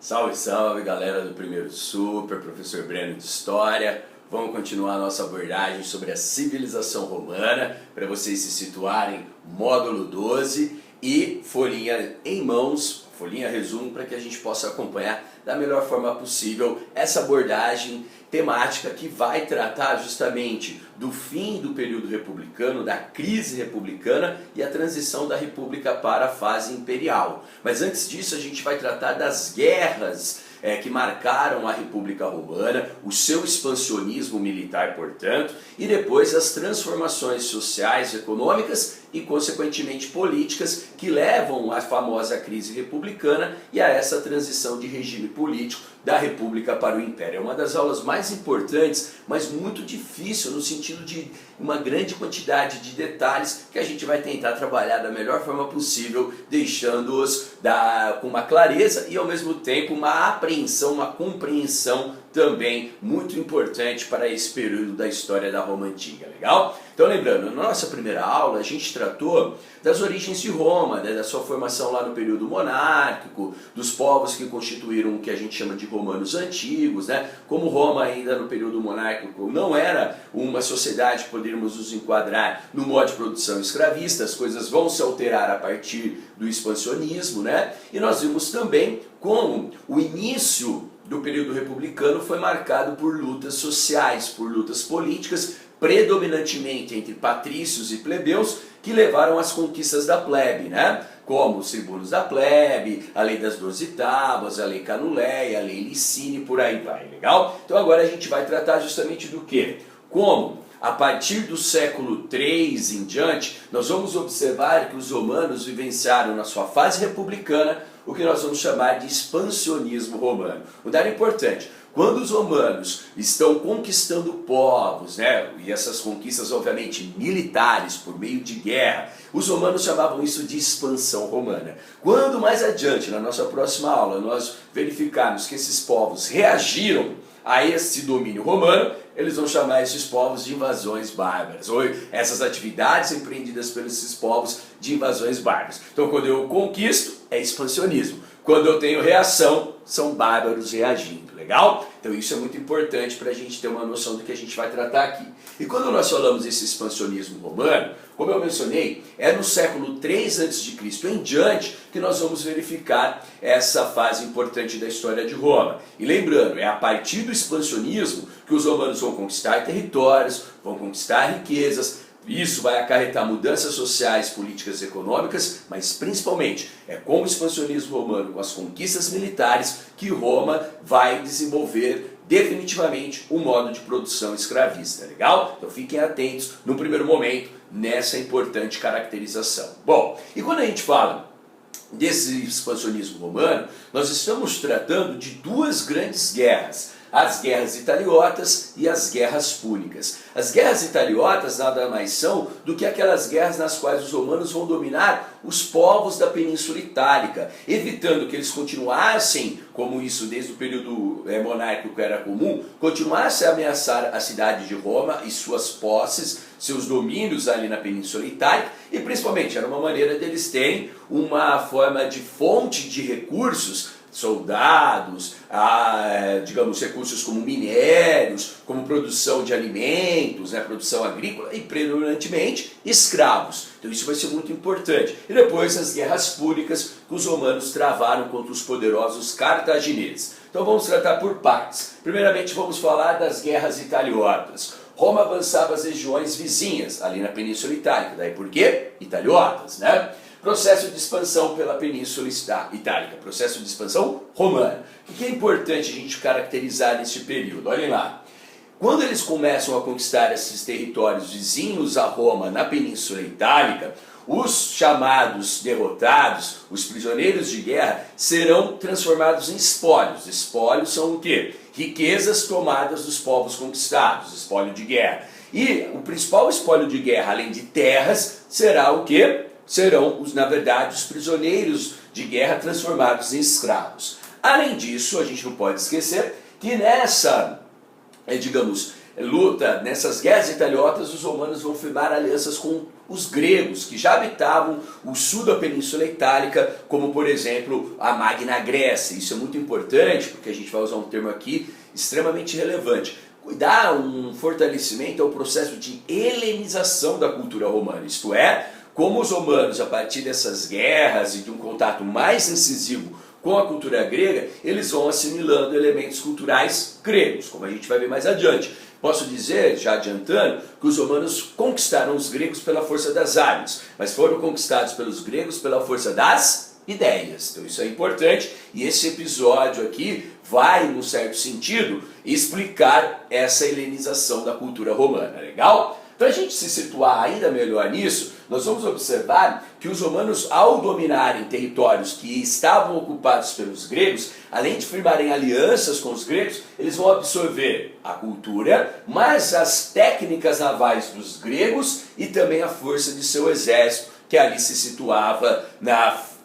Salve, salve galera do Primeiro Super, professor Breno de História. Vamos continuar a nossa abordagem sobre a civilização romana, para vocês se situarem, módulo 12 e folhinha em mãos, folhinha resumo, para que a gente possa acompanhar da melhor forma possível essa abordagem temática que vai tratar justamente do fim do período republicano, da crise republicana e a transição da república para a fase imperial. Mas antes disso a gente vai tratar das guerras que marcaram a República Romana, o seu expansionismo militar, portanto, e depois as transformações sociais, econômicas e, consequentemente, políticas que levam à famosa crise republicana e a essa transição de regime político da República para o Império. É uma das aulas mais importantes, mas muito difícil no sentido de uma grande quantidade de detalhes que a gente vai tentar trabalhar da melhor forma possível, deixando-os com uma clareza e ao mesmo tempo uma apreensão, uma compreensão também muito importante para esse período da história da Roma Antiga, legal? Então lembrando, na nossa primeira aula a gente tratou das origens de Roma, da sua formação lá no período monárquico, dos povos que constituíram o que a gente chama de romanos antigos, como Roma ainda no período monárquico não era uma sociedade que poderíamos nos enquadrar no modo de produção escravista, as coisas vão se alterar a partir do expansionismo, e nós vimos também como o início do período republicano foi marcado por lutas sociais, por lutas políticas, predominantemente entre patrícios e plebeus, que levaram às conquistas da plebe, como os tribunos da plebe, a lei das 12 tábuas, a lei Canuleia, a lei Licínia, por aí vai, legal? Então agora a gente vai tratar justamente do quê? Como, a partir do século III em diante, nós vamos observar que os romanos vivenciaram na sua fase republicana o que nós vamos chamar de expansionismo romano. Um dado importante, quando os romanos estão conquistando povos, e essas conquistas obviamente militares, por meio de guerra, os romanos chamavam isso de expansão romana. Quando mais adiante, na nossa próxima aula, nós verificarmos que esses povos reagiram a esse domínio romano, eles vão chamar esses povos de invasões bárbaras, ou essas atividades empreendidas por esses povos de invasões bárbaras. Então quando eu conquisto, é expansionismo. Quando eu tenho reação, são bárbaros reagindo, legal? Então isso é muito importante para a gente ter uma noção do que a gente vai tratar aqui. E quando nós falamos desse expansionismo romano, como eu mencionei, é no século III a.C. em diante que nós vamos verificar essa fase importante da história de Roma. E lembrando, é a partir do expansionismo que os romanos vão conquistar territórios, vão conquistar riquezas. Isso vai acarretar mudanças sociais, políticas e econômicas, mas principalmente é com o expansionismo romano, com as conquistas militares, que Roma vai desenvolver definitivamente um modo de produção escravista, legal? Então fiquem atentos no primeiro momento nessa importante caracterização. Bom, e quando a gente fala desse expansionismo romano, nós estamos tratando de duas grandes guerras, as guerras italiotas e as guerras púnicas. As guerras italiotas nada mais são do que aquelas guerras nas quais os romanos vão dominar os povos da Península Itálica, evitando que eles continuassem, como isso desde o período monárquico era comum, continuassem a ameaçar a cidade de Roma e suas posses, seus domínios ali na Península Itálica, e principalmente era uma maneira deles terem uma forma de fonte de recursos, soldados, digamos, recursos como minérios, como produção de alimentos, produção agrícola e predominantemente escravos. Então isso vai ser muito importante. E depois as guerras púnicas que os romanos travaram contra os poderosos cartagineses. Então vamos tratar por partes. Primeiramente vamos falar das guerras italiotas. Roma avançava as regiões vizinhas, ali na Península Itálica. Daí por quê? Italiotas, Processo de expansão pela Península Itálica, processo de expansão romana. O que é importante a gente caracterizar nesse período? Olhem lá. Quando eles começam a conquistar esses territórios vizinhos a Roma na Península Itálica, os chamados derrotados, os prisioneiros de guerra, serão transformados em espólios. Espólios são o quê? Riquezas tomadas dos povos conquistados, espólio de guerra. E o principal espólio de guerra, além de terras, será o quê? Serão, na verdade, os prisioneiros de guerra transformados em escravos. Além disso, a gente não pode esquecer que nessa, digamos, luta, nessas guerras italiotas, os romanos vão firmar alianças com os gregos, que já habitavam o sul da Península Itálica, como por exemplo a Magna Grécia. Isso é muito importante, porque a gente vai usar um termo aqui extremamente relevante. Dar um fortalecimento ao processo de helenização da cultura romana, isto é, como os romanos, a partir dessas guerras e de um contato mais incisivo com a cultura grega, eles vão assimilando elementos culturais gregos, como a gente vai ver mais adiante. Posso dizer, já adiantando, que os romanos conquistaram os gregos pela força das armas, mas foram conquistados pelos gregos pela força das ideias. Então isso é importante, e esse episódio aqui vai, num certo sentido, explicar essa helenização da cultura romana, legal? Para a gente se situar ainda melhor nisso, nós vamos observar que os romanos, ao dominarem territórios que estavam ocupados pelos gregos, além de firmarem alianças com os gregos, eles vão absorver a cultura, mas as técnicas navais dos gregos e também a força de seu exército, que ali se situava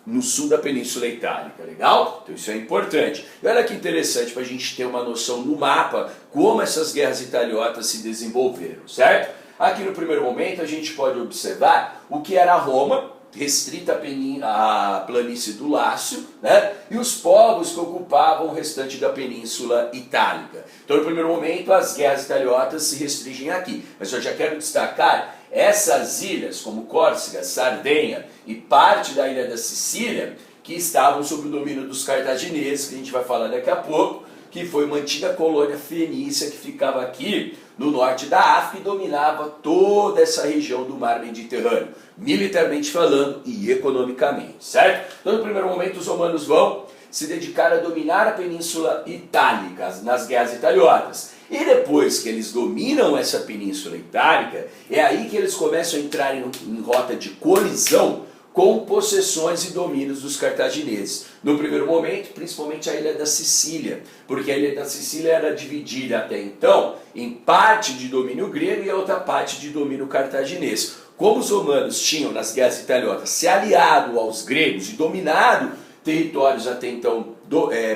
no sul da Península Itálica, legal? Então isso é importante. E olha que interessante para a gente ter uma noção no mapa como essas guerras italiotas se desenvolveram, certo? Aqui no primeiro momento a gente pode observar o que era Roma, restrita à planície do Lácio, né? E os povos que ocupavam o restante da Península Itálica. Então no primeiro momento as guerras italiotas se restringem aqui, mas eu já quero destacar essas ilhas como Córcega, Sardenha e parte da ilha da Sicília que estavam sob o domínio dos cartagineses, que a gente vai falar daqui a pouco, que foi uma antiga colônia fenícia que ficava aqui no norte da África e dominava toda essa região do mar Mediterrâneo, militarmente falando e economicamente, certo? Então no primeiro momento os romanos vão se dedicar a dominar a Península Itálica nas guerras italiotas. E depois que eles dominam essa Península Itálica, é aí que eles começam a entrar em rota de colisão com possessões e domínios dos cartagineses. No primeiro momento, principalmente a ilha da Sicília, porque a ilha da Sicília era dividida até então em parte de domínio grego e a outra parte de domínio cartaginês. Como os romanos tinham nas guerras italiotas se aliado aos gregos e dominado territórios até então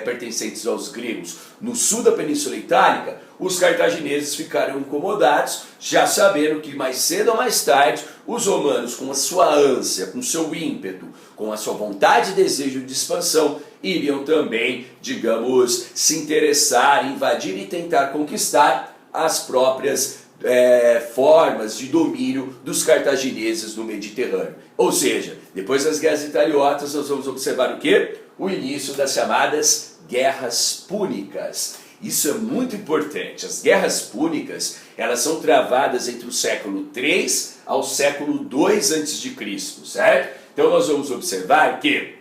pertencentes aos gregos no sul da Península Itálica, os cartagineses ficaram incomodados, já sabendo que mais cedo ou mais tarde os romanos, com a sua ânsia, com o seu ímpeto, com a sua vontade e desejo de expansão, iriam também, digamos, se interessar, invadir e tentar conquistar as próprias formas de domínio dos cartagineses no Mediterrâneo. Ou seja, depois das guerras italiotas nós vamos observar o quê? O início das chamadas guerras púnicas. Isso é muito importante. As guerras púnicas, elas são travadas entre o século III ao século II a.C., certo? Então nós vamos observar que,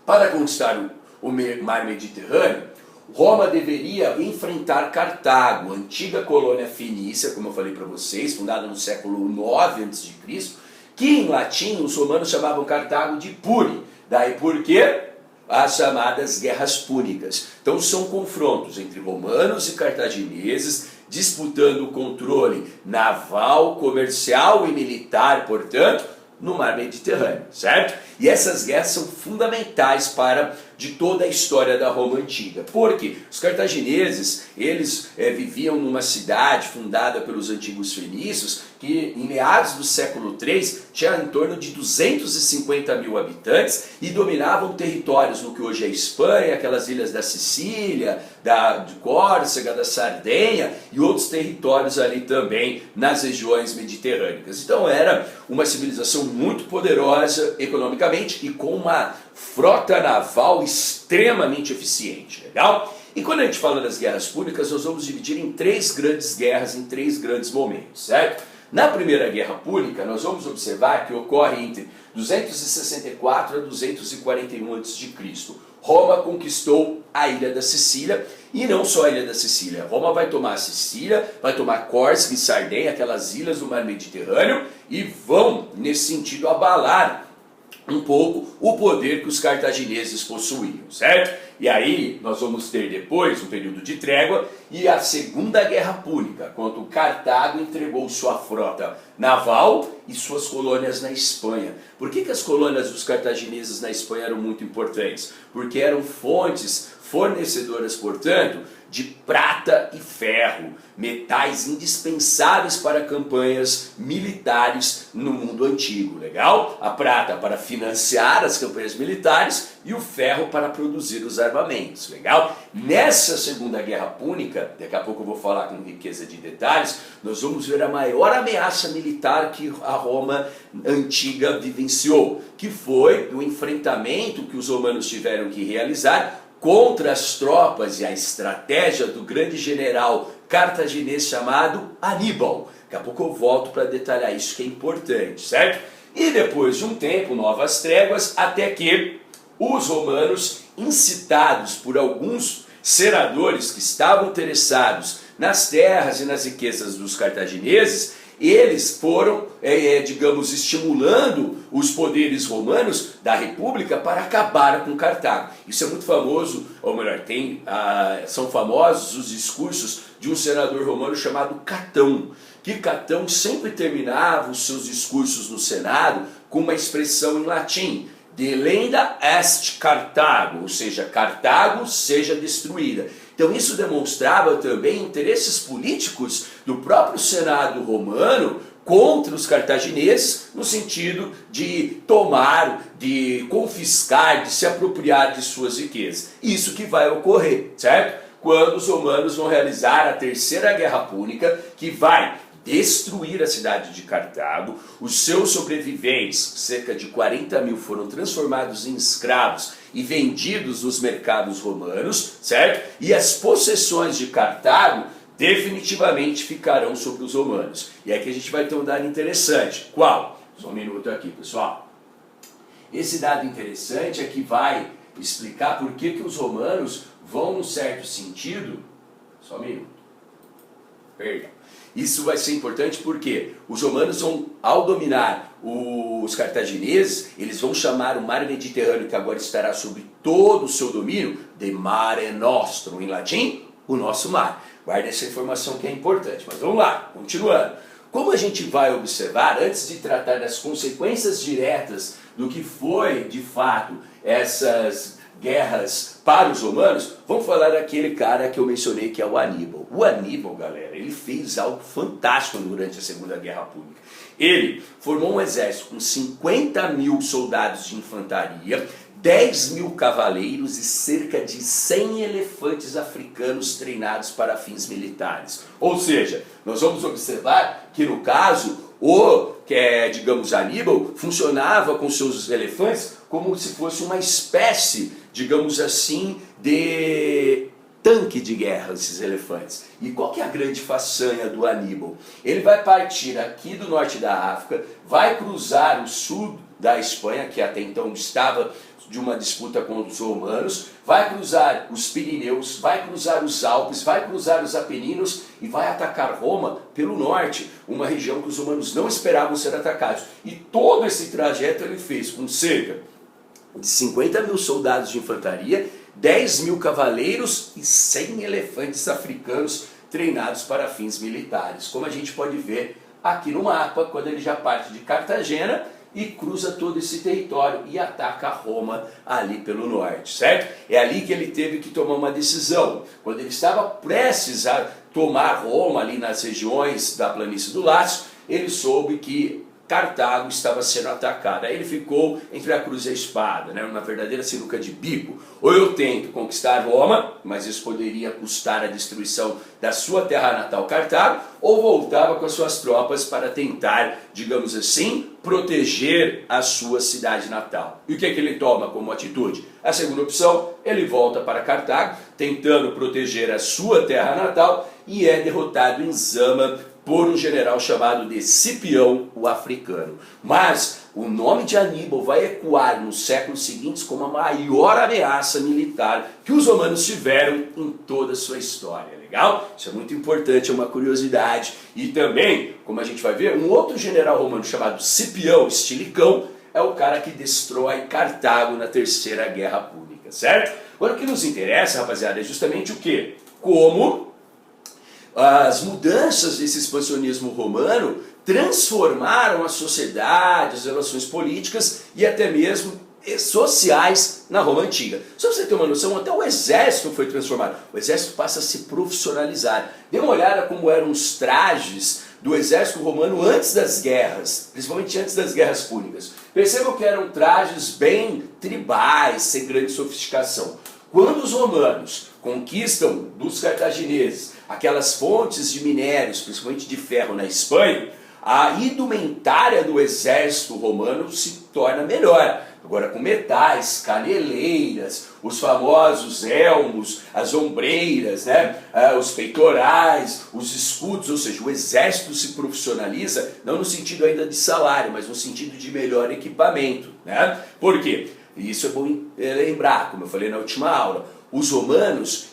para conquistar o mar Mediterrâneo, Roma deveria enfrentar Cartago, antiga colônia fenícia, como eu falei para vocês, fundada no século IX a.C., que em latim os romanos chamavam Cartago de Puri. Daí por quê? As chamadas guerras púnicas. Então são confrontos entre romanos e cartagineses, disputando o controle naval, comercial e militar, portanto, no mar Mediterrâneo, certo? E essas guerras são fundamentais de toda a história da Roma antiga. Porque os cartagineses, eles viviam numa cidade fundada pelos antigos fenícios, que em meados do século III tinha em torno de 250 mil habitantes e dominavam territórios no que hoje é Espanha, aquelas ilhas da Sicília, de Córcega, da Sardenha e outros territórios ali também nas regiões mediterrâneas. Então era uma civilização muito poderosa economicamente e com uma frota naval extremamente eficiente, legal? E quando a gente fala das guerras púnicas, nós vamos dividir em três grandes guerras, em três grandes momentos, certo? Na primeira guerra púnica, nós vamos observar que ocorre entre 264 a 241 a.C. Roma conquistou a ilha da Sicília, e não só a ilha da Sicília. Roma vai tomar a Sicília, vai tomar Córcega e Sardenha, aquelas ilhas do mar Mediterrâneo, e vão, nesse sentido, abalar um pouco o poder que os cartagineses possuíam, certo? E aí nós vamos ter depois um período de trégua e a Segunda Guerra Púnica, quando Cartago entregou sua frota naval e suas colônias na Espanha. Por que as colônias dos cartagineses na Espanha eram muito importantes? Porque eram fontes fornecedoras, portanto, de prata e ferro, metais indispensáveis para campanhas militares no mundo antigo, legal? A prata para financiar as campanhas militares e o ferro para produzir os armamentos, legal? Nessa Segunda Guerra Púnica, daqui a pouco eu vou falar com riqueza de detalhes, nós vamos ver a maior ameaça militar que a Roma antiga vivenciou, que foi o enfrentamento que os romanos tiveram que realizar contra as tropas e a estratégia do grande general cartaginês chamado Aníbal. Daqui a pouco eu volto para detalhar isso que é importante, certo? E depois de um tempo, novas tréguas, até que os romanos, incitados por alguns senadores que estavam interessados nas terras e nas riquezas dos cartagineses, eles foram, digamos, estimulando os poderes romanos da república para acabar com Cartago. Isso é muito famoso, ou melhor, são famosos os discursos de um senador romano chamado Catão, que Catão sempre terminava os seus discursos no Senado com uma expressão em latim: delenda est Cartago, ou seja, Cartago seja destruída. Então isso demonstrava também interesses políticos do próprio Senado romano contra os cartagineses, no sentido de tomar, de confiscar, de se apropriar de suas riquezas. Isso que vai ocorrer, certo? Quando os romanos vão realizar a Terceira Guerra Púnica, que vai destruir a cidade de Cartago. Os seus sobreviventes, cerca de 40 mil, foram transformados em escravos e vendidos nos mercados romanos, certo? E as possessões de Cartago definitivamente ficarão sobre os romanos. E aqui a gente vai ter um dado interessante. Qual? Só um minuto aqui, pessoal. Esse dado interessante é que vai explicar por que os romanos vão, num certo sentido... Só um minuto. Perdão. Isso vai ser importante porque os romanos vão, ao dominar os cartagineses, eles vão chamar o mar Mediterrâneo, que agora estará sobre todo o seu domínio, de Mare Nostrum, em latim, o nosso mar. Guarda essa informação que é importante, mas vamos lá, continuando. Como a gente vai observar, antes de tratar das consequências diretas do que foi, de fato, essas guerras para os romanos, vamos falar daquele cara que eu mencionei, que é o Aníbal. O Aníbal, galera, ele fez algo fantástico durante a Segunda Guerra Púnica. Ele formou um exército com 50 mil soldados de infantaria, 10 mil cavaleiros e cerca de 100 elefantes africanos treinados para fins militares. Ou seja, nós vamos observar que no caso, digamos, Aníbal funcionava com seus elefantes como se fosse uma espécie, digamos assim, de tanque de guerra, esses elefantes. E qual que é a grande façanha do Aníbal? Ele vai partir aqui do norte da África, vai cruzar o sul da Espanha, que até então estava de uma disputa com os romanos, vai cruzar os Pirineus, vai cruzar os Alpes, vai cruzar os Apeninos e vai atacar Roma pelo norte, uma região que os romanos não esperavam ser atacados. E todo esse trajeto ele fez com cerca de 50 mil soldados de infantaria, 10 mil cavaleiros e 100 elefantes africanos treinados para fins militares. Como a gente pode ver aqui no mapa, quando ele já parte de Cartagena e cruza todo esse território e ataca Roma ali pelo norte, certo? É ali que ele teve que tomar uma decisão. Quando ele estava prestes a tomar Roma ali nas regiões da planície do Lácio, ele soube que Cartago estava sendo atacada. Aí ele ficou entre a cruz e a espada, né? Uma verdadeira sinuca de bico. Ou eu tento conquistar Roma, mas isso poderia custar a destruição da sua terra natal, Cartago, ou voltava com as suas tropas para tentar, digamos assim, proteger a sua cidade natal. E o que é que ele toma como atitude? A segunda opção, ele volta para Cartago, tentando proteger a sua terra natal, e é derrotado em Zama por um general chamado de Cipião, o africano. Mas o nome de Aníbal vai ecoar nos séculos seguintes como a maior ameaça militar que os romanos tiveram em toda a sua história. Legal? Isso é muito importante, é uma curiosidade. E também, como a gente vai ver, um outro general romano chamado Cipião Estilicão é o cara que destrói Cartago na Terceira Guerra Púnica, certo? Agora o que nos interessa, rapaziada, é justamente o quê? Como as mudanças desse expansionismo romano transformaram a sociedade, as relações políticas e até mesmo sociais na Roma Antiga. Só para você ter uma noção, até o exército foi transformado. O exército passa a se profissionalizar. Dê uma olhada como eram os trajes do exército romano antes das guerras, principalmente antes das guerras púnicas. Percebam que eram trajes bem tribais, sem grande sofisticação. Quando os romanos conquistam dos cartagineses aquelas fontes de minérios, principalmente de ferro na Espanha, a indumentária do exército romano se torna melhor. Agora com metais, caneleiras, os famosos elmos, as ombreiras, né? Os peitorais, os escudos, ou seja, o exército se profissionaliza, não no sentido ainda de salário, mas no sentido de melhor equipamento. Né? Por quê? Isso é bom lembrar, como eu falei na última aula. Os romanos,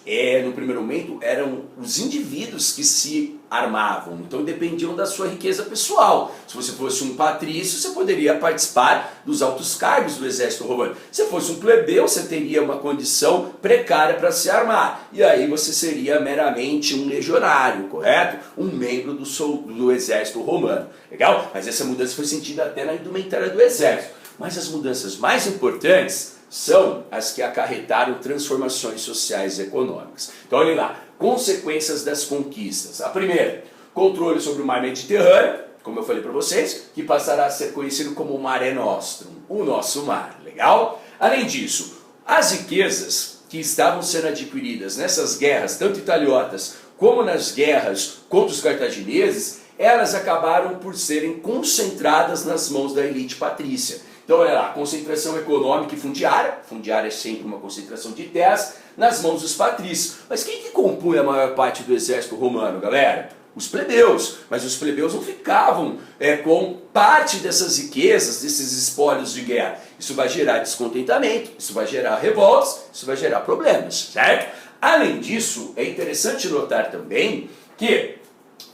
no primeiro momento, eram os indivíduos que se armavam, então dependiam da sua riqueza pessoal. Se você fosse um patrício, você poderia participar dos altos cargos do exército romano. Se fosse um plebeu, você teria uma condição precária para se armar. E aí você seria meramente um legionário, correto? Um membro do exército romano. Legal? Mas essa mudança foi sentida até na indumentária do exército. Mas as mudanças mais importantes são as que acarretaram transformações sociais e econômicas. Então, olhem lá, consequências das conquistas. A primeira, controle sobre o mar Mediterrâneo, como eu falei para vocês, que passará a ser conhecido como Mare Nostrum, o nosso mar, legal? Além disso, as riquezas que estavam sendo adquiridas nessas guerras, tanto italiotas como nas guerras contra os cartagineses, elas acabaram por serem concentradas nas mãos da elite patrícia. Então, olha lá, concentração econômica e fundiária. Fundiária é sempre uma concentração de terras nas mãos dos patrícios. Mas quem que compunha a maior parte do exército romano, galera? Os plebeus. Mas os plebeus não ficavam com parte dessas riquezas, desses espólios de guerra. Isso vai gerar descontentamento, isso vai gerar revoltas, isso vai gerar problemas, certo? Além disso, é interessante notar também que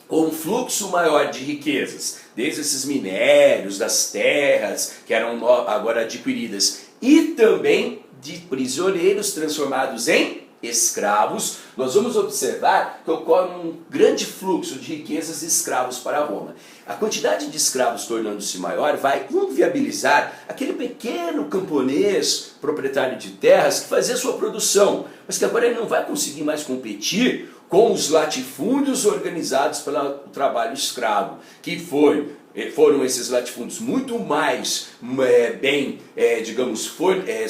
com um fluxo maior de riquezas, desde esses minérios, das terras que eram agora adquiridas, e também de prisioneiros transformados em escravos, nós vamos observar que ocorre um grande fluxo de riquezas e escravos para Roma. A quantidade de escravos tornando-se maior vai inviabilizar aquele pequeno camponês, proprietário de terras, que fazia sua produção, mas que agora ele não vai conseguir mais competir com os latifúndios organizados pelo trabalho escravo, que foram esses latifúndios muito mais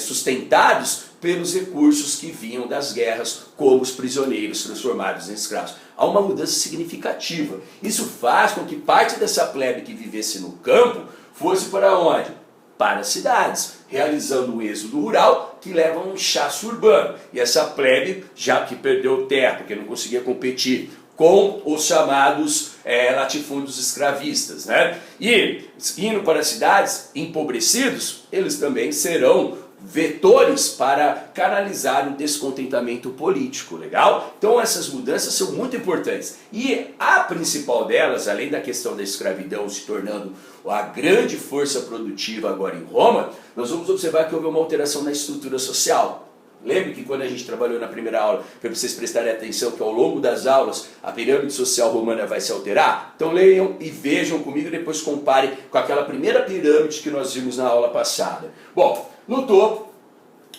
sustentados pelos recursos que vinham das guerras, como os prisioneiros transformados em escravos. Há uma mudança significativa. Isso faz com que parte dessa plebe que vivesse no campo fosse para onde? Para as cidades, realizando o êxodo rural que leva a um inchaço urbano. E essa plebe, já que perdeu terra, porque não conseguia competir com os chamados latifúndios escravistas, né? E indo para as cidades, empobrecidos, eles também serão vetores para canalizar o descontentamento político, legal? Então essas mudanças são muito importantes. E a principal delas, além da questão da escravidão se tornando a grande força produtiva agora em Roma, nós vamos observar que houve uma alteração na estrutura social. Lembre que quando a gente trabalhou na primeira aula, foi para vocês prestarem atenção que ao longo das aulas a pirâmide social romana vai se alterar? Então leiam e vejam comigo e depois comparem com aquela primeira pirâmide que nós vimos na aula passada. Bom, no topo,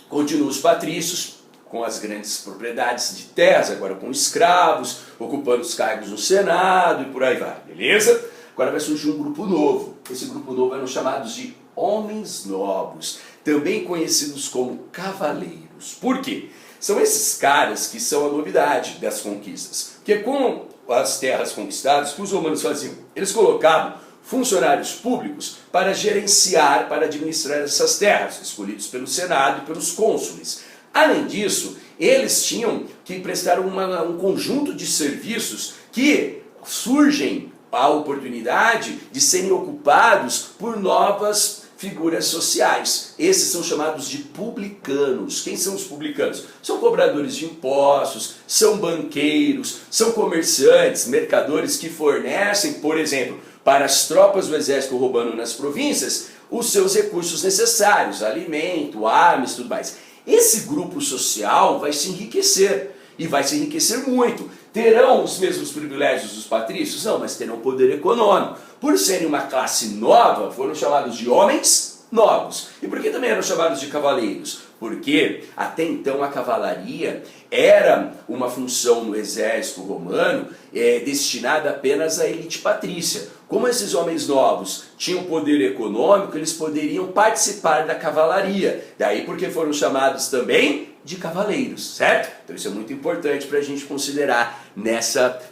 continuam os patrícios, com as grandes propriedades de terras, agora com escravos, ocupando os cargos no Senado e por aí vai, beleza? Agora vai surgir um grupo novo. Esse grupo novo eram chamados de homens novos, também conhecidos como cavaleiros. Por quê? São esses caras que são a novidade das conquistas. Porque com as terras conquistadas, o que os romanos faziam? Eles colocavam funcionários públicos para gerenciar, para administrar essas terras, escolhidos pelo Senado e pelos cônsules. Além disso, eles tinham que prestar um conjunto de serviços que surgem a oportunidade de serem ocupados por novas figuras sociais. Esses são chamados de publicanos. Quem são os publicanos? São cobradores de impostos, são banqueiros, são comerciantes, mercadores que fornecem, por exemplo, para as tropas do exército romano nas províncias, os seus recursos necessários, alimento, armas e tudo mais. Esse grupo social vai se enriquecer, e vai se enriquecer muito. Terão os mesmos privilégios dos patrícios? Não, mas terão poder econômico. Por serem uma classe nova, foram chamados de homens novos. E por que também eram chamados de cavaleiros? Porque até então a cavalaria era uma função no exército romano destinada apenas à elite patrícia. Como esses homens novos tinham poder econômico, eles poderiam participar da cavalaria. Daí porque foram chamados também de cavaleiros, certo? Então isso é muito importante para a gente considerar nessas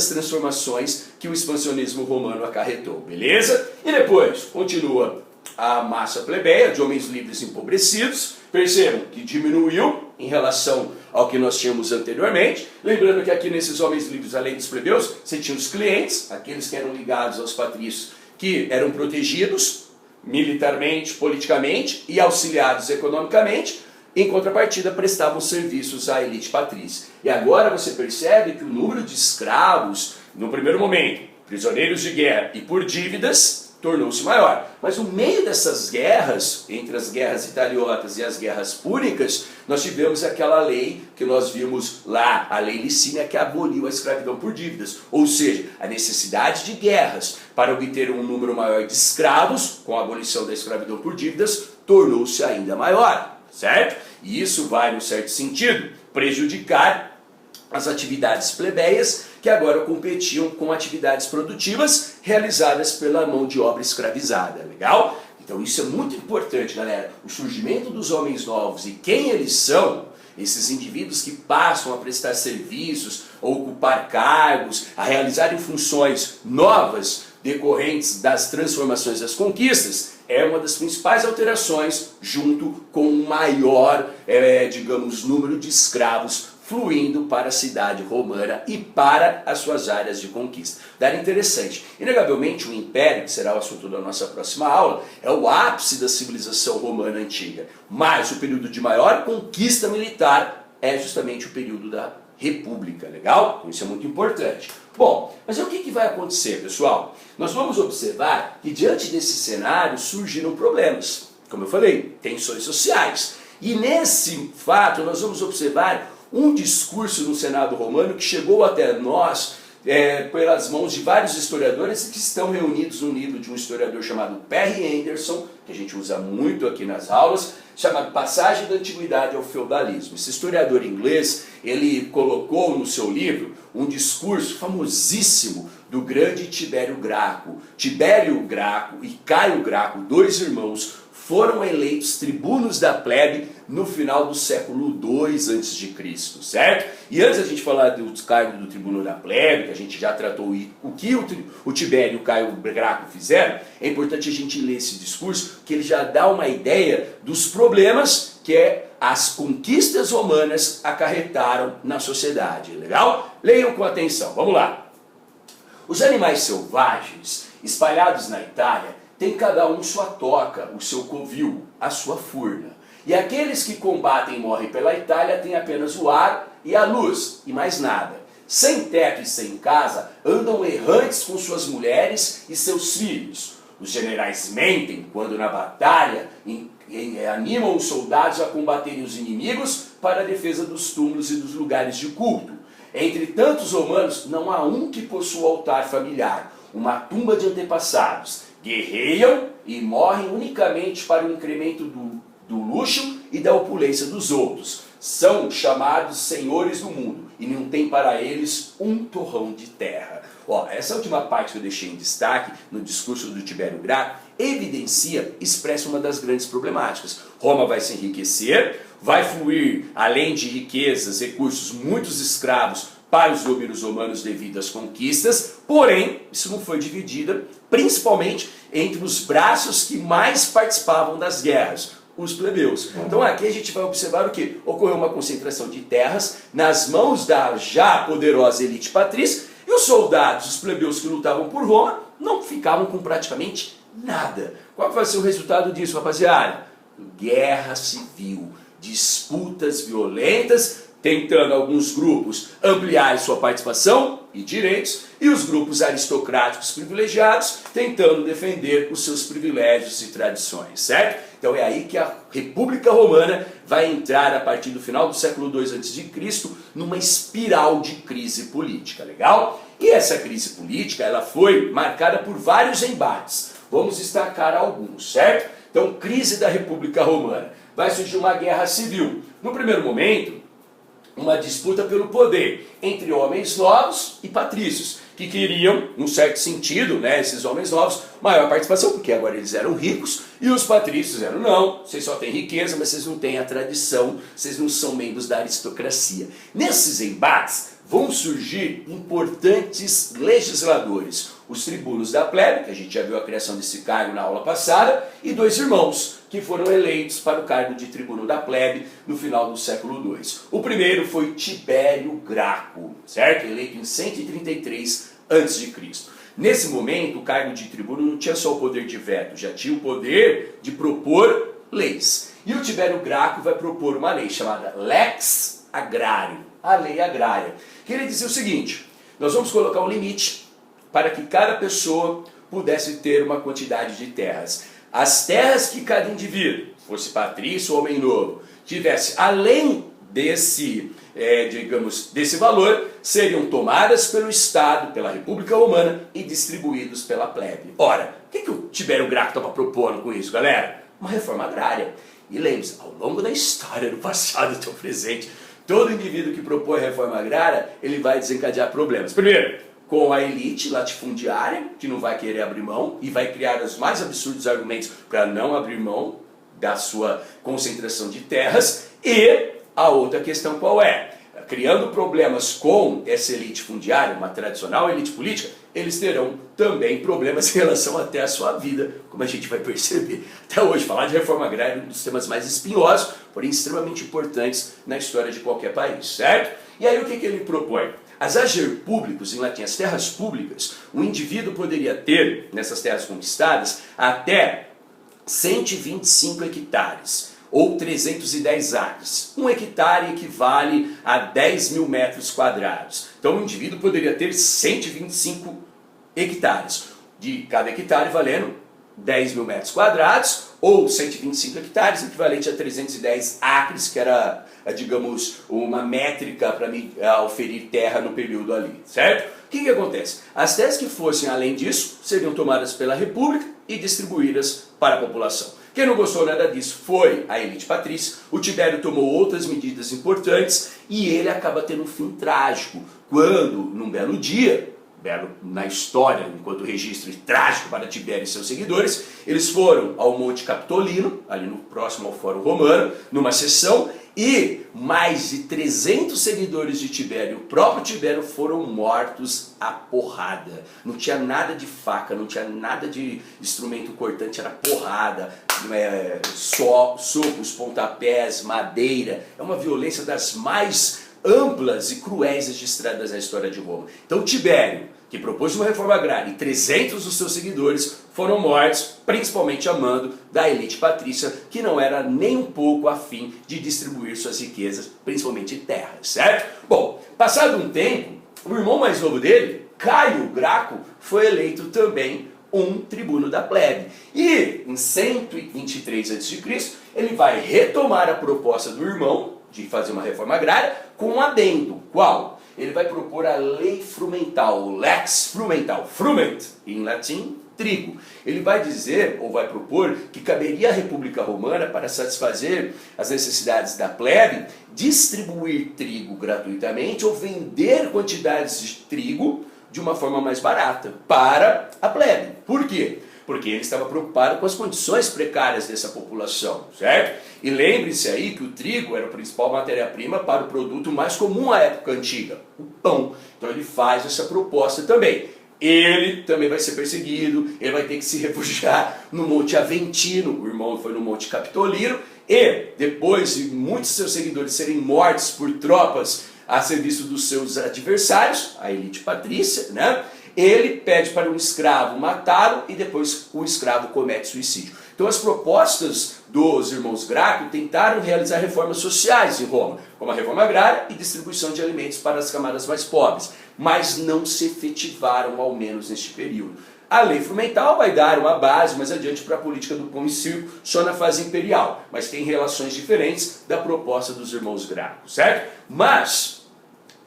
transformações que o expansionismo romano acarretou, beleza? E depois, continua a massa plebeia de homens livres empobrecidos. Percebam que diminuiu em relação ao que nós tínhamos anteriormente. Lembrando que aqui nesses homens livres, além dos plebeus, você tinha os clientes, aqueles que eram ligados aos patrícios, que eram protegidos militarmente, politicamente e auxiliados economicamente. Em contrapartida, prestavam serviços à elite patrícia. E agora você percebe que o número de escravos, no primeiro momento, prisioneiros de guerra e por dívidas, tornou-se maior. Mas no meio dessas guerras, entre as guerras italiotas e as guerras púnicas, nós tivemos aquela lei que nós vimos lá, a lei Licínia, que aboliu a escravidão por dívidas. Ou seja, a necessidade de guerras para obter um número maior de escravos, com a abolição da escravidão por dívidas, tornou-se ainda maior, certo? E isso vai, no certo sentido, prejudicar as atividades plebeias, que agora competiam com atividades produtivas realizadas pela mão de obra escravizada, legal? Então isso é muito importante, galera. O surgimento dos homens novos e quem eles são, esses indivíduos que passam a prestar serviços, a ocupar cargos, a realizarem funções novas decorrentes das transformações das conquistas, é uma das principais alterações junto com um maior, número de escravos fluindo para a cidade romana e para as suas áreas de conquista. Daí interessante. Inegavelmente o Império, que será o assunto da nossa próxima aula, é o ápice da civilização romana antiga. Mas o período de maior conquista militar é justamente o período da República, legal? Isso é muito importante. Bom, mas o que vai acontecer, pessoal? Nós vamos observar que diante desse cenário surgiram problemas. Como eu falei, tensões sociais. E nesse fato nós vamos observar um discurso no Senado romano que chegou até nós pelas mãos de vários historiadores que estão reunidos no livro de um historiador chamado Perry Anderson, que a gente usa muito aqui nas aulas, chamado Passagem da Antiguidade ao Feudalismo. Esse historiador inglês, ele colocou no seu livro um discurso famosíssimo do grande Tibério Graco. Tibério Graco e Caio Graco, dois irmãos, foram eleitos tribunos da plebe no final do século II a.C., certo? E antes da gente falar dos cargos do tribuno da plebe, que a gente já tratou o que o Tibério e o Caio Graco fizeram, é importante a gente ler esse discurso, que ele já dá uma ideia dos problemas que as conquistas romanas acarretaram na sociedade, legal? Leiam com atenção, vamos lá. Os animais selvagens espalhados na Itália têm cada um sua toca, o seu covil, a sua furna. E aqueles que combatem e morrem pela Itália têm apenas o ar e a luz, e mais nada. Sem teto e sem casa, andam errantes com suas mulheres e seus filhos. Os generais mentem quando na batalha animam os soldados a combaterem os inimigos para a defesa dos túmulos e dos lugares de culto. Entre tantos romanos, não há um que possua altar familiar, uma tumba de antepassados. Guerreiam e morrem unicamente para o incremento do luxo e da opulência dos outros. São chamados senhores do mundo e não tem para eles um torrão de terra. Essa última parte que eu deixei em destaque no discurso do Tibério Graco expressa uma das grandes problemáticas. Roma vai se enriquecer, vai fluir, além de riquezas, recursos, muitos escravos para os domínios romanos devido às conquistas, porém, isso não foi dividido principalmente entre os braços que mais participavam das guerras, os plebeus. Então aqui a gente vai observar o que? Ocorreu uma concentração de terras nas mãos da já poderosa elite patrícia, e os soldados, os plebeus que lutavam por Roma, não ficavam com praticamente nada. Qual vai ser o resultado disso, rapaziada? Guerra civil, disputas violentas, tentando alguns grupos ampliar sua participação e direitos, e os grupos aristocráticos privilegiados tentando defender os seus privilégios e tradições, certo? Então é aí que a República Romana vai entrar a partir do final do século II a.C. numa espiral de crise política, legal? E essa crise política ela foi marcada por vários embates. Vamos destacar alguns, certo? Então, crise da República Romana. Vai surgir uma guerra civil. No primeiro momento, uma disputa pelo poder entre homens novos e patrícios, que queriam, num certo sentido, né, esses homens novos, maior participação, porque agora eles eram ricos, e os patrícios eram, não, vocês só têm riqueza, mas vocês não têm a tradição, vocês não são membros da aristocracia. Nesses embates vão surgir importantes legisladores, os tribunos da plebe, que a gente já viu a criação desse cargo na aula passada, e dois irmãos, que foram eleitos para o cargo de tribuno da plebe no final do século II. O primeiro foi Tibério Graco, certo? Eleito em 133 a.C. Nesse momento, o cargo de tribuno não tinha só o poder de veto, já tinha o poder de propor leis. E o Tibério Graco vai propor uma lei chamada Lex Agrarium, a lei agrária, que ele dizia o seguinte: nós vamos colocar um limite para que cada pessoa pudesse ter uma quantidade de terras. As terras que cada indivíduo, fosse patrício ou homem novo, tivesse além desse, desse valor, seriam tomadas pelo Estado, pela República Romana e distribuídos pela plebe. Ora, o que o Tibério Graco estava propondo com isso, galera? Uma reforma agrária. E lembre-se, ao longo da história, no passado e no presente, todo indivíduo que propõe reforma agrária, ele vai desencadear problemas. Primeiro, com a elite latifundiária, que não vai querer abrir mão e vai criar os mais absurdos argumentos para não abrir mão da sua concentração de terras. E a outra questão qual é? Criando problemas com essa elite fundiária, uma tradicional elite política, eles terão também problemas em relação até à sua vida, como a gente vai perceber. Até hoje, falar de reforma agrária é um dos temas mais espinhosos, porém extremamente importantes na história de qualquer país, certo? E aí o que ele propõe? As ager públicos, em latim, as terras públicas, o indivíduo poderia ter, nessas terras conquistadas, até 125 hectares, ou 310 acres. Um hectare equivale a 10 mil metros quadrados. Então o indivíduo poderia ter 125 hectares, de cada hectare valendo 10 mil metros quadrados, ou 125 hectares, equivalente a 310 acres, que era, digamos, uma métrica para me oferir terra no período ali, certo? O que acontece? As terras que fossem além disso seriam tomadas pela República e distribuídas para a população. Quem não gostou nada disso foi a elite patrícia. O Tibério tomou outras medidas importantes e ele acaba tendo um fim trágico, quando, num belo dia, belo na história, enquanto registro trágico para Tibério e seus seguidores, eles foram ao Monte Capitolino, ali no próximo ao Fórum Romano, numa sessão, e mais de 300 seguidores de Tibério, o próprio Tibério, foram mortos à porrada. Não tinha nada de faca, não tinha nada de instrumento cortante, era porrada, socos, pontapés, madeira. É uma violência das mais amplas e cruéis registradas na história de Roma. Então Tibério, que propôs uma reforma agrária, e 300 dos seus seguidores foram mortos, principalmente a mando da elite patrícia, que não era nem um pouco afim de distribuir suas riquezas, principalmente terras, certo? Bom, passado um tempo, o irmão mais novo dele, Caio Graco, foi eleito também um tribuno da plebe. E em 123 a.C., ele vai retomar a proposta do irmão de fazer uma reforma agrária com um adendo. Qual? Ele vai propor a lei frumental, o lex frumental, frument, em latim, trigo. Ele vai dizer, ou vai propor, que caberia à República Romana, para satisfazer as necessidades da plebe, distribuir trigo gratuitamente ou vender quantidades de trigo de uma forma mais barata para a plebe. Por quê? Porque ele estava preocupado com as condições precárias dessa população, certo? E lembre-se aí que o trigo era a principal matéria-prima para o produto mais comum à época antiga, o pão. Então ele faz essa proposta também. Ele também vai ser perseguido, ele vai ter que se refugiar no Monte Aventino, o irmão foi no Monte Capitolino, e depois de muitos de seus seguidores serem mortos por tropas a serviço dos seus adversários, a elite patrícia, né? Ele pede para um escravo matá-lo e depois o escravo comete suicídio. Então as propostas dos irmãos Graco tentaram realizar reformas sociais em Roma, como a reforma agrária e distribuição de alimentos para as camadas mais pobres, mas não se efetivaram, ao menos neste período. A lei frumental vai dar uma base mais adiante para a política do pão e circo, só na fase imperial, mas tem relações diferentes da proposta dos irmãos Graco, certo? Mas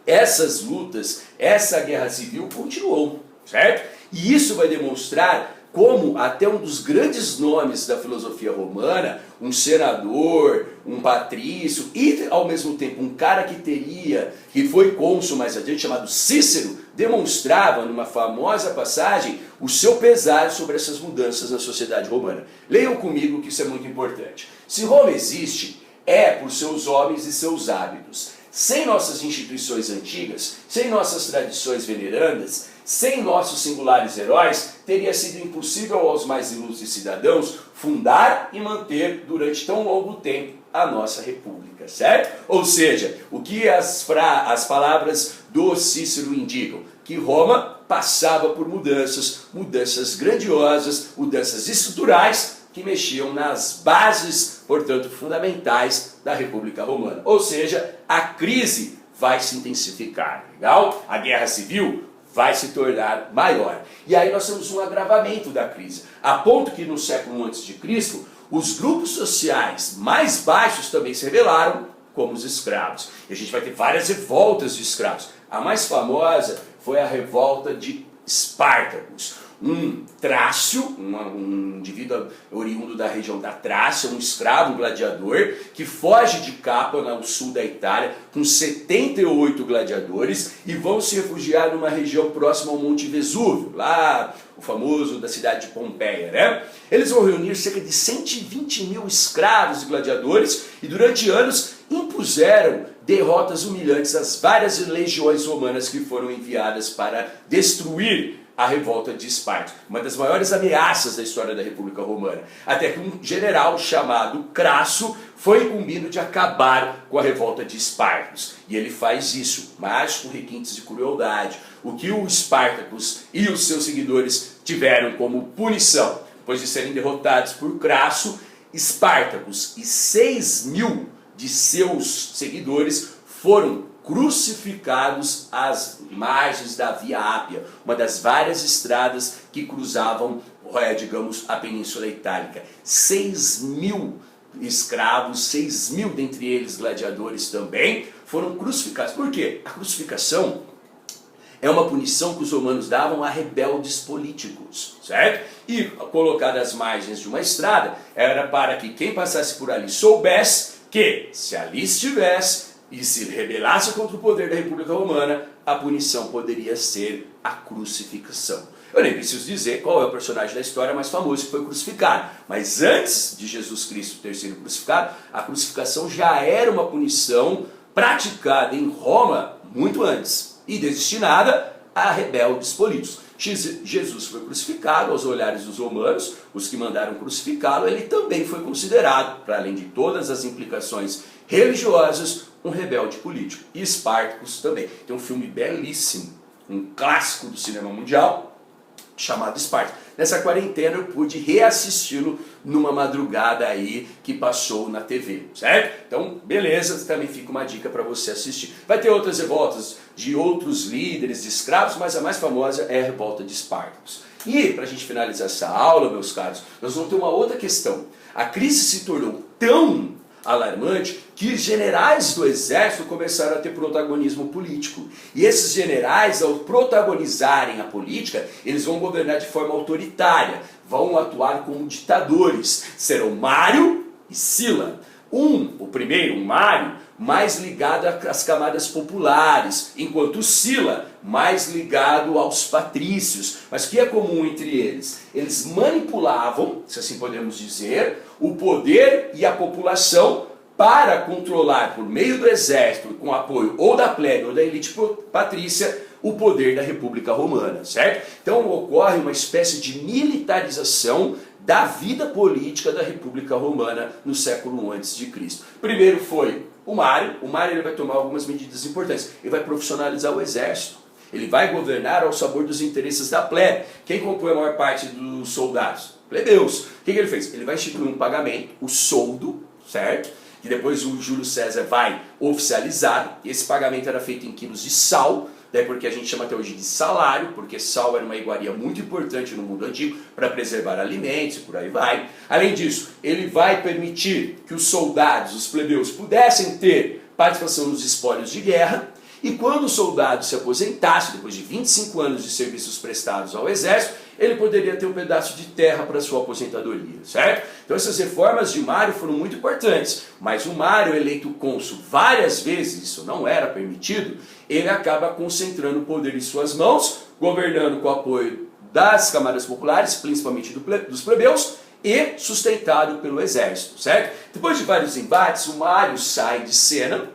essas lutas, essa guerra civil continuou, certo? E isso vai demonstrar como até um dos grandes nomes da filosofia romana, um senador, um patrício e ao mesmo tempo um cara que foi cônsul mais adiante, chamado Cícero, demonstrava numa famosa passagem o seu pesar sobre essas mudanças na sociedade romana. Leiam comigo que isso é muito importante. Se Roma existe, é por seus homens e seus hábitos. Sem nossas instituições antigas, sem nossas tradições venerandas, sem nossos singulares heróis, teria sido impossível aos mais ilustres cidadãos fundar e manter durante tão longo tempo a nossa república, certo? Ou seja, o que as palavras do Cícero indicam? Que Roma passava por mudanças grandiosas, mudanças estruturais, que mexiam nas bases, portanto, fundamentais da República Romana. Ou seja, a crise vai se intensificar, legal? A guerra civil vai se tornar maior. E aí nós temos um agravamento da crise, a ponto que no século I a.C., os grupos sociais mais baixos também se rebelaram como os escravos. E a gente vai ter várias revoltas de escravos. A mais famosa foi a revolta de Espartacus. Um trácio, um indivíduo oriundo da região da Trácia, um escravo gladiador, que foge de Capua, no sul da Itália, com 78 gladiadores, e vão se refugiar numa região próxima ao Monte Vesúvio, lá o famoso da cidade de Pompeia, né? Eles vão reunir cerca de 120 mil escravos e gladiadores, e durante anos impuseram derrotas humilhantes às várias legiões romanas que foram enviadas para destruir a revolta de Esparta, uma das maiores ameaças da história da República Romana, até que um general chamado Crasso foi incumbido de acabar com a revolta de Espartacus, e ele faz isso, mas com requintes de crueldade. O que o Espartacus e os seus seguidores tiveram como punição, depois de serem derrotados por Crasso, Espartacus e 6 mil de seus seguidores foram crucificados às margens da Via Ápia, uma das várias estradas que cruzavam, digamos, a Península Itálica. 6 mil escravos, 6 mil dentre eles gladiadores também, foram crucificados. Por quê? A crucificação é uma punição que os romanos davam a rebeldes políticos, certo? E colocada às margens de uma estrada, era para que quem passasse por ali soubesse que, se ali estivesse e se rebelasse contra o poder da República Romana, a punição poderia ser a crucificação. Eu nem preciso dizer qual é o personagem da história mais famoso que foi crucificado, mas antes de Jesus Cristo ter sido crucificado, a crucificação já era uma punição praticada em Roma muito antes e destinada a rebeldes políticos. Jesus foi crucificado aos olhares dos romanos, os que mandaram crucificá-lo, ele também foi considerado, para além de todas as implicações religiosas, um rebelde político. E Espartacus também. Tem um filme belíssimo, um clássico do cinema mundial, chamado Esparta. Nessa quarentena eu pude reassisti-lo numa madrugada aí que passou na TV, certo? Então, beleza, também fica uma dica para você assistir. Vai ter outras revoltas de outros líderes de escravos, mas a mais famosa é a revolta de Espartacus. E, para a gente finalizar essa aula, meus caros, nós vamos ter uma outra questão. A crise se tornou tão alarmante que generais do exército começaram a ter protagonismo político. E esses generais, ao protagonizarem a política, eles vão governar de forma autoritária, vão atuar como ditadores. Serão Mário e Sila. O primeiro, Mário, mais ligado às camadas populares, enquanto Sila, mais ligado aos patrícios. Mas o que é comum entre eles? Eles manipulavam, se assim podemos dizer, o poder e a população para controlar, por meio do exército, com apoio ou da plebe ou da elite patrícia, o poder da República Romana, certo? Então ocorre uma espécie de militarização da vida política da República Romana no século I a.C. Primeiro foi o Mário ele vai tomar algumas medidas importantes, ele vai profissionalizar o exército, ele vai governar ao sabor dos interesses da plebe. Quem compõe a maior parte dos soldados? Plebeus. O que ele fez? Ele vai instituir um pagamento, o soldo, certo? Que depois o Júlio César vai oficializar. Esse pagamento era feito em quilos de sal, daí porque a gente chama até hoje de salário, porque sal era uma iguaria muito importante no mundo antigo para preservar alimentos e por aí vai. Além disso, ele vai permitir que os soldados, os plebeus, pudessem ter participação nos espólios de guerra, e quando o soldado se aposentasse, depois de 25 anos de serviços prestados ao exército, ele poderia ter um pedaço de terra para sua aposentadoria, certo? Então essas reformas de Mário foram muito importantes, mas o Mário, eleito cônsul várias vezes, isso não era permitido, ele acaba concentrando o poder em suas mãos, governando com o apoio das camadas populares, principalmente dos plebeus, e sustentado pelo exército, certo? Depois de vários embates, o Mário sai de cena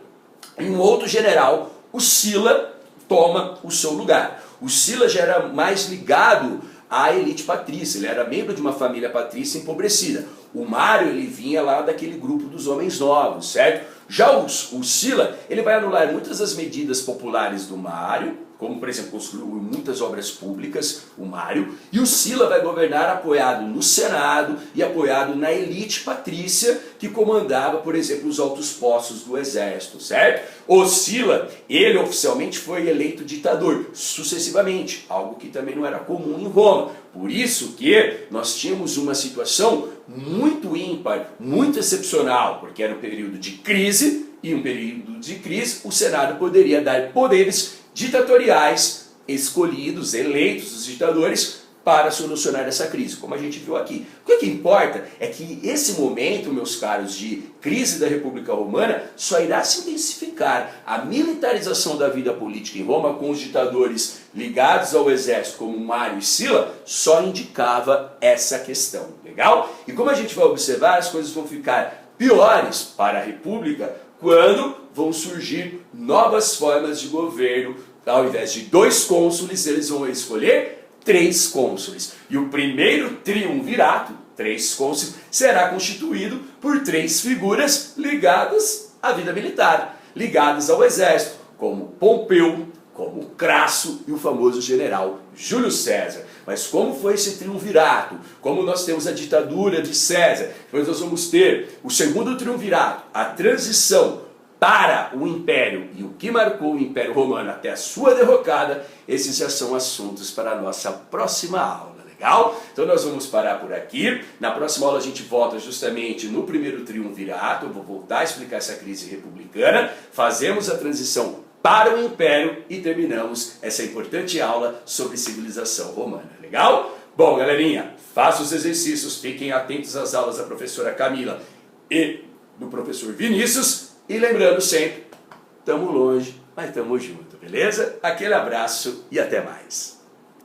e um outro general, o Sila, toma o seu lugar. O Sila já era mais ligado à elite patrícia, ele era membro de uma família patrícia empobrecida. O Mário, ele vinha lá daquele grupo dos homens novos, certo? Já o Sila, ele vai anular muitas das medidas populares do Mário, como por exemplo construiu muitas obras públicas, o Mário, e o Sila vai governar apoiado no Senado e apoiado na elite patrícia que comandava, por exemplo, os altos postos do exército, certo? O Sila, ele oficialmente foi eleito ditador, sucessivamente, algo que também não era comum em Roma. Por isso que nós tínhamos uma situação muito ímpar, muito excepcional, porque era um período de crise, e um período de crise o Senado poderia dar poderes ditatoriais escolhidos, eleitos os ditadores para solucionar essa crise, como a gente viu aqui. O que importa é que esse momento, meus caros, de crise da República Romana só irá se intensificar. A militarização da vida política em Roma, com os ditadores ligados ao exército como Mário e Sila, só indicava essa questão, legal? E como a gente vai observar, as coisas vão ficar piores para a República quando vão surgir novas formas de governo. Ao invés de 2 cônsules, eles vão escolher 3 cônsules. E o primeiro triunvirato, 3 cônsules, será constituído por 3 figuras ligadas à vida militar, ligadas ao exército, como Pompeu, como Crasso e o famoso general Júlio César. Mas como foi esse triunvirato? Como nós temos a ditadura de César, depois nós vamos ter o segundo triunvirato, a transição para o Império e o que marcou o Império Romano até a sua derrocada, esses já são assuntos para a nossa próxima aula, legal? Então nós vamos parar por aqui. Na próxima aula a gente volta justamente no primeiro triunvirato, eu vou voltar a explicar essa crise republicana, fazemos a transição para o Império e terminamos essa importante aula sobre civilização romana, legal? Bom, galerinha, façam os exercícios, fiquem atentos às aulas da professora Camila e do professor Vinícius, e lembrando sempre, tamo longe, mas tamo junto, beleza? Aquele abraço e até mais.